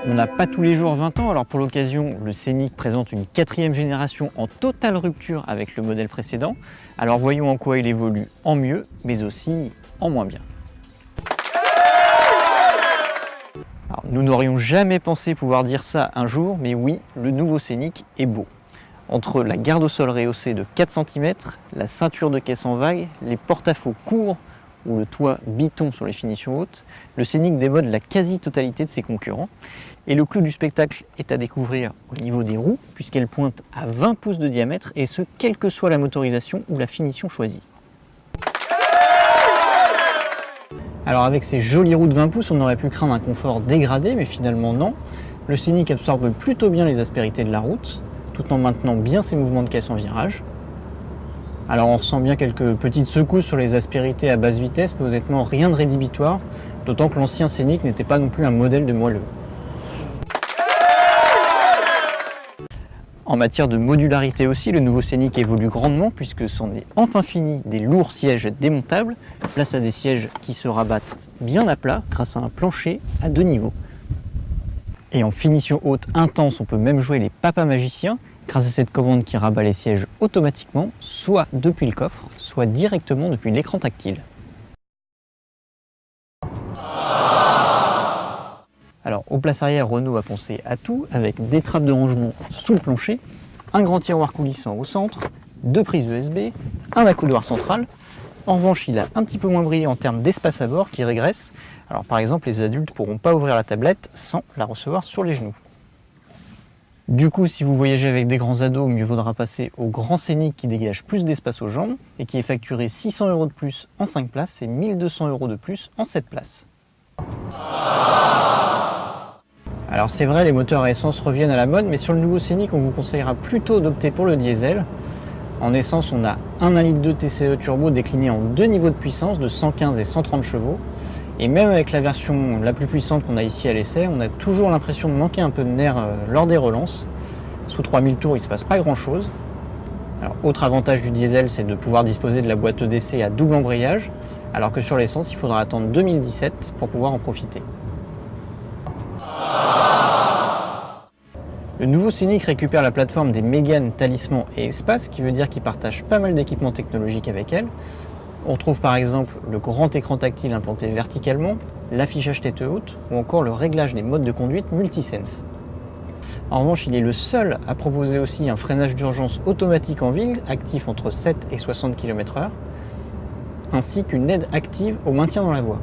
On n'a pas tous les jours 20 ans, alors pour l'occasion, le Scénic présente une 4e génération en totale rupture avec le modèle précédent. Alors voyons en quoi il évolue en mieux, mais aussi en moins bien. Alors, nous n'aurions jamais pensé pouvoir dire ça un jour, mais oui, le nouveau Scénic est beau. Entre la garde au sol rehaussée de 4 cm, la ceinture de caisse en vague, les porte-à-faux courts ou le toit biton sur les finitions hautes, le Scénic démode la quasi-totalité de ses concurrents. Et le clou du spectacle est à découvrir au niveau des roues, puisqu'elles pointent à 20 pouces de diamètre, et ce, quelle que soit la motorisation ou la finition choisie. Alors avec ces jolies roues de 20 pouces, on aurait pu craindre un confort dégradé, mais finalement non. Le Scénic absorbe plutôt bien les aspérités de la route, tout en maintenant bien ses mouvements de caisse en virage. Alors on ressent bien quelques petites secousses sur les aspérités à basse vitesse, mais honnêtement rien de rédhibitoire, d'autant que l'ancien Scénic n'était pas non plus un modèle de moelleux. En matière de modularité aussi, le nouveau Scénic évolue grandement puisque c'en est enfin fini des lourds sièges démontables, place à des sièges qui se rabattent bien à plat grâce à un plancher à 2 niveaux. Et en finition haute intense, on peut même jouer les papas magiciens grâce à cette commande qui rabat les sièges automatiquement, soit depuis le coffre, soit directement depuis l'écran tactile. Alors, aux places arrière, Renault a pensé à tout, avec des trappes de rangement sous le plancher, un grand tiroir coulissant au centre, 2 prises USB, un accoudoir central. En revanche, il a un petit peu moins brillé en termes d'espace à bord qui régresse. Alors par exemple, les adultes ne pourront pas ouvrir la tablette sans la recevoir sur les genoux. Du coup, si vous voyagez avec des grands ados, mieux vaudra passer au grand Scénic qui dégage plus d'espace aux jambes et qui est facturé 600 € de plus en 5 places et 1200 € de plus en 7 places. Alors c'est vrai, les moteurs à essence reviennent à la mode, mais sur le nouveau Scénic, on vous conseillera plutôt d'opter pour le diesel. En essence, on a un 1,2 litre TCE turbo décliné en 2 niveaux de puissance de 115 et 130 chevaux. Et même avec la version la plus puissante qu'on a ici à l'essai, on a toujours l'impression de manquer un peu de nerf lors des relances. Sous 3000 tours, il ne se passe pas grand chose. Alors, autre avantage du diesel, c'est de pouvoir disposer de la boîte EDC à double embrayage, alors que sur l'essence, il faudra attendre 2017 pour pouvoir en profiter. Le nouveau Scénic récupère la plateforme des Mégane, Talisman et Espace, ce qui veut dire qu'il partage pas mal d'équipements technologiques avec elle. On retrouve par exemple le grand écran tactile implanté verticalement, l'affichage tête haute ou encore le réglage des modes de conduite Multisense. En revanche, il est le seul à proposer aussi un freinage d'urgence automatique en ville, actif entre 7 et 60 km/h, ainsi qu'une aide active au maintien dans la voie.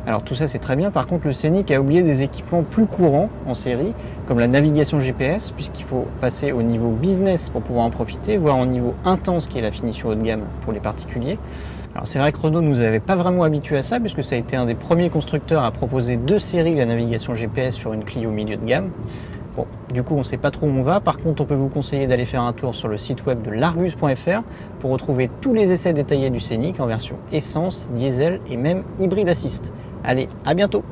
Alors tout ça c'est très bien, par contre le Scénic a oublié des équipements plus courants en série, comme la navigation GPS, puisqu'il faut passer au niveau business pour pouvoir en profiter, voire au niveau intense qui est la finition haut de gamme pour les particuliers. Alors c'est vrai que Renault nous avait pas vraiment habitués à ça, puisque ça a été un des premiers constructeurs à proposer de série la navigation GPS sur une Clio milieu de gamme. Bon, du coup on sait pas trop où on va, par contre on peut vous conseiller d'aller faire un tour sur le site web de largus.fr pour retrouver tous les essais détaillés du Scénic en version essence, diesel et même hybride assist. Allez, à bientôt!